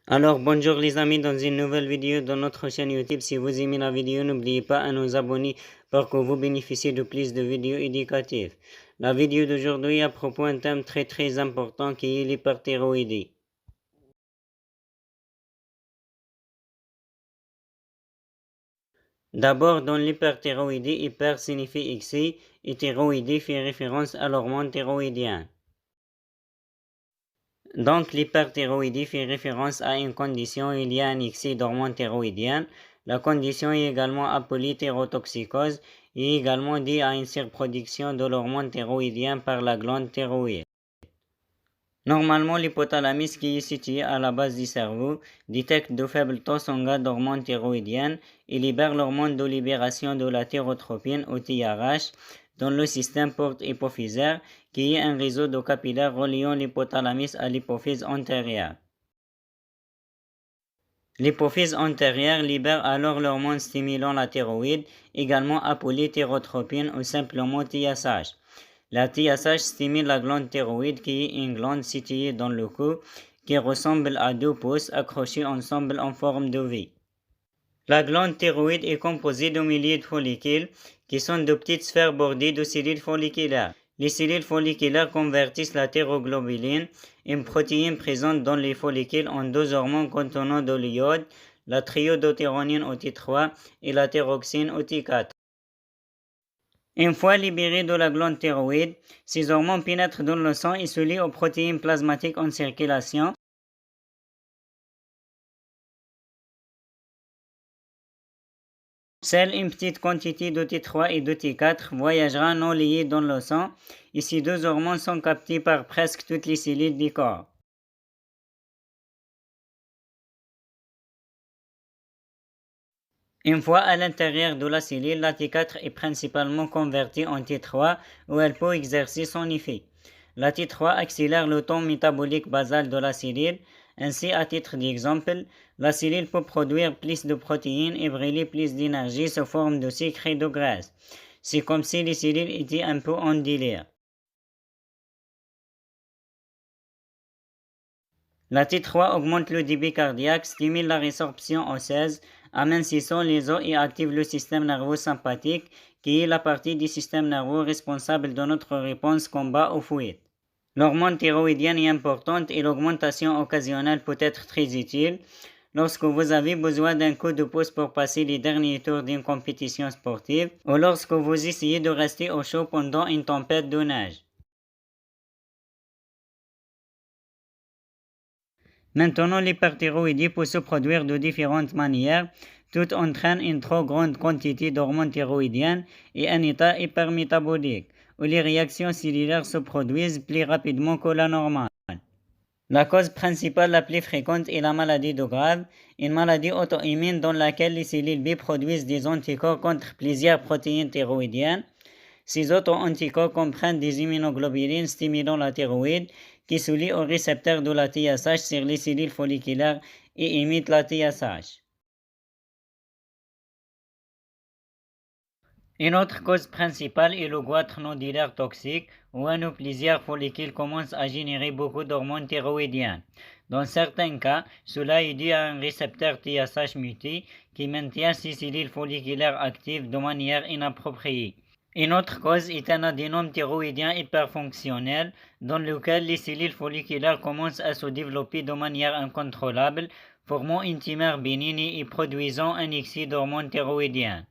Alors bonjour les amis, dans une nouvelle vidéo de notre chaîne YouTube. Si vous aimez la vidéo, n'oubliez pas à nous abonner pour que vous bénéficiez de plus de vidéos éducatives. La vidéo d'aujourd'hui à propos d'un thème très important qui est l'hyperthyroïdie. D'abord, dans l'hyperthyroïdie, hyper signifie excès et thyroïdie fait référence à l'hormone thyroïdienne. Donc, l'hyperthyroïdie fait référence à une condition où il y a un excès d'hormones thyroïdiennes. La condition est également appelée thyrotoxicose et également due à une surproduction de l'hormone thyroïdienne par la glande thyroïde. Normalement, l'hypothalamus qui est situé à la base du cerveau détecte de faibles taux sanguins d'hormones thyroïdiennes et libère l'hormone de libération de la thyrotropine ou TRH dans le système porte-hypophysaire qui est un réseau de capillaires reliant l'hypothalamus à l'hypophyse antérieure. L'hypophyse antérieure libère alors l'hormone stimulant la thyroïde, également appelée thyrotropine ou simplement TSH. La TSH stimule la glande thyroïde qui est une glande située dans le cou qui ressemble à deux pouces accrochés ensemble en forme de V. La glande thyroïde est composée de milliers de follicules qui sont de petites sphères bordées de cellules folliculaires. Les cellules folliculaires convertissent la thyroglobuline, une protéine présente dans les follicules, en deux hormones contenant de l'iode, la triiodothyronine au T3 et la thyroxine au T4. Une fois libérées de la glande thyroïde, ces hormones pénètrent dans le sang et se lient aux protéines plasmatiques en circulation. Seule une petite quantité de T3 et de T4 voyagera non liées dans le sang et ces deux hormones sont captées par presque toutes les cellules du corps. Une fois à l'intérieur de la cellule, la T4 est principalement convertie en T3 où elle peut exercer son effet. La T3 accélère le temps métabolique basal de la cellule. Ainsi, à titre d'exemple, la cellule peut produire plus de protéines et brûler plus d'énergie sous forme de sucre et de graisse. C'est comme si les cellules étaient un peu en délire. La T3 augmente le débit cardiaque, stimule la résorption osseuse, amincissant les os et active le système nerveux sympathique, qui est la partie du système nerveux responsable de notre réponse combat ou fuite. L'hormone thyroïdienne est importante et l'augmentation occasionnelle peut être très utile. Lorsque vous avez besoin d'un coup de pouce pour passer les derniers tours d'une compétition sportive ou lorsque vous essayez de rester au chaud pendant une tempête de neige. Maintenant, l'hyperthyroïdie peut se produire de différentes manières. Tout entraîne une trop grande quantité d'hormones thyroïdiennes et un état hypermétabolique, où les réactions cellulaires se produisent plus rapidement que la normale. La cause principale la plus fréquente est la maladie de Graves, une maladie auto-immune dans laquelle les cellules B produisent des anticorps contre plusieurs protéines thyroïdiennes. Ces auto-anticorps comprennent des immunoglobulines stimulant la thyroïde qui se lient aux récepteurs de la TSH sur les cellules folliculaires et imitent la TSH. Une autre cause principale est le goitre nodulaire toxique, où un ou plusieurs follicules commencent à générer beaucoup d'hormones thyroïdiennes. Dans certains cas, cela est dû à un récepteur TSH muté qui maintient ces cellules folliculaires actives de manière inappropriée. Une autre cause est un adénome thyroïdien hyperfonctionnel dans lequel les cellules folliculaires commencent à se développer de manière incontrôlable, formant une tumeur bénigne et produisant un excès d'hormones thyroïdiennes.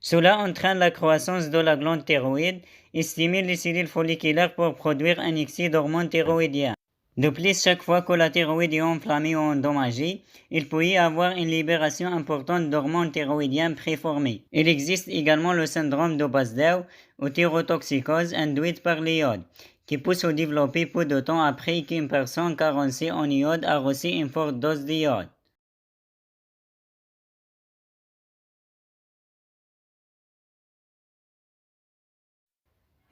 Cela entraîne la croissance de la glande thyroïde et stimule les cellules folliculaires pour produire un excès d'hormones thyroïdiennes. De plus, chaque fois que la thyroïde est enflammée ou endommagée, il peut y avoir une libération importante d'hormones thyroïdiennes préformées. Il existe également le syndrome de Basdew ou thyrotoxicose induite par l'iode, qui peut se développer peu de temps après qu'une personne carencée en iode a reçu une forte dose d'iode.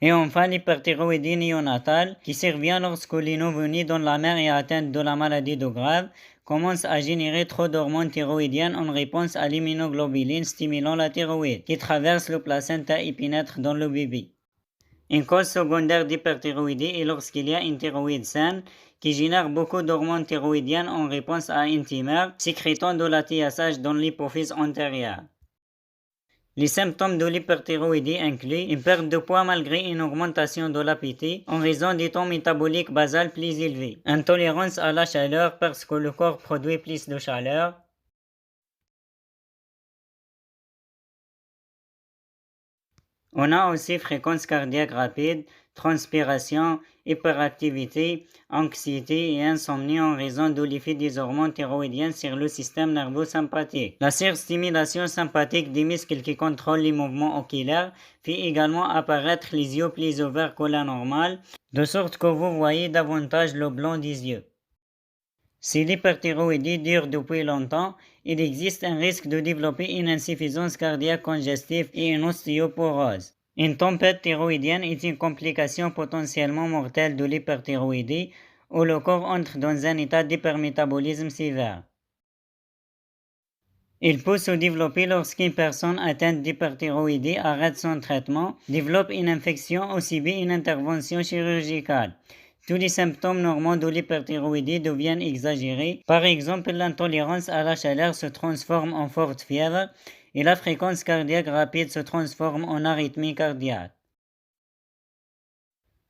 Et enfin, l'hyperthyroïdie néonatale, qui survient lorsque le nouveau-né dont la mère est atteinte de la maladie de Graves commence à générer trop d'hormones thyroïdiennes en réponse à l'immunoglobuline stimulant la thyroïde, qui traverse le placenta et pénètre dans le bébé. Une cause secondaire d'hyperthyroïdie est lorsqu'il y a une thyroïde saine qui génère beaucoup d'hormones thyroïdiennes en réponse à une tumeur sécrétant de la TSH dans l'hypophyse antérieure. Les symptômes de l'hyperthyroïdie incluent une perte de poids malgré une augmentation de l'appétit en raison des taux métaboliques basal plus élevés, intolérance à la chaleur parce que le corps produit plus de chaleur, on a aussi fréquence cardiaque rapide, transpiration, hyperactivité, anxiété et insomnie en raison de l'effet des hormones thyroïdiennes sur le système nerveux sympathique. La surstimulation sympathique des muscles qui contrôlent les mouvements oculaires fait également apparaître les yeux plus ouverts que la normale, de sorte que vous voyez davantage le blanc des yeux. Si l'hyperthyroïdie dure depuis longtemps, il existe un risque de développer une insuffisance cardiaque congestive et une ostéoporose. Une tempête thyroïdienne est une complication potentiellement mortelle de l'hyperthyroïdie où le corps entre dans un état d'hypermétabolisme sévère. Il peut se développer lorsqu'une personne atteinte d'hyperthyroïdie arrête son traitement, développe une infection ou subit une intervention chirurgicale. Tous les symptômes normaux de l'hyperthyroïdie deviennent exagérés. Par exemple, l'intolérance à la chaleur se transforme en forte fièvre et la fréquence cardiaque rapide se transforme en arythmie cardiaque.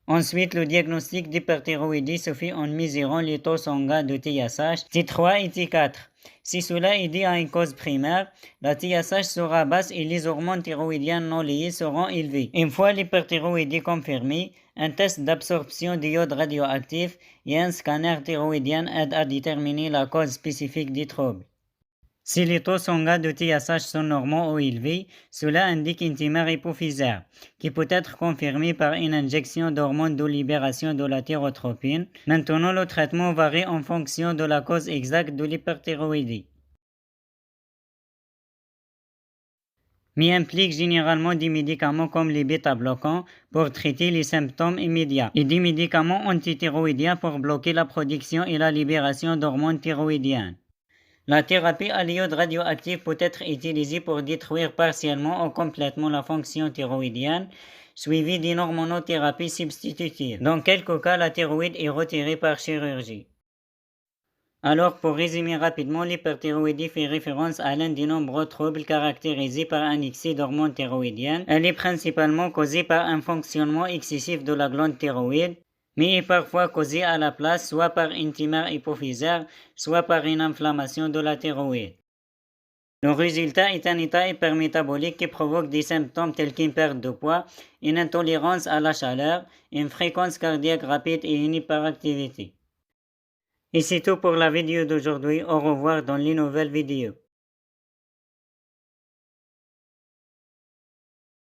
Ensuite, le diagnostic d'hyperthyroïdie se fait en mesurant les taux sanguins de TSH, T3 et T4. Si cela est dû à une cause primaire, la TSH sera basse et les hormones thyroïdiennes non liées seront élevées. Une fois l'hyperthyroïdie confirmée, un test d'absorption d'iode radioactif et un scanner thyroïdien aident à déterminer la cause spécifique des troubles. Si les taux sanguins de TSH sont normaux ou élevés, cela indique une tumeur hypophysaire, qui peut être confirmée par une injection d'hormones de libération de la thyrotropine. Maintenant, le traitement varie en fonction de la cause exacte de l'hyperthyroïdie, mais implique généralement des médicaments comme les bêta-bloquants pour traiter les symptômes immédiats et des médicaments antithyroïdiens pour bloquer la production et la libération d'hormones thyroïdiennes. La thérapie à l'iode radioactive peut être utilisée pour détruire partiellement ou complètement la fonction thyroïdienne, suivie d'une hormonothérapie substitutive. Dans quelques cas, la thyroïde est retirée par chirurgie. Alors, pour résumer rapidement, l'hyperthyroïdie fait référence à l'un des nombreux troubles caractérisés par un excès d'hormones thyroïdiennes. Elle est principalement causée par un fonctionnement excessif de la glande thyroïde, mais est parfois causée à la place soit par une tumeur hypophysaire, soit par une inflammation de la thyroïde. Le résultat est un état hypermétabolique qui provoque des symptômes tels qu'une perte de poids, une intolérance à la chaleur, une fréquence cardiaque rapide et une hyperactivité. Et c'est tout pour la vidéo d'aujourd'hui. Au revoir dans les nouvelles vidéos.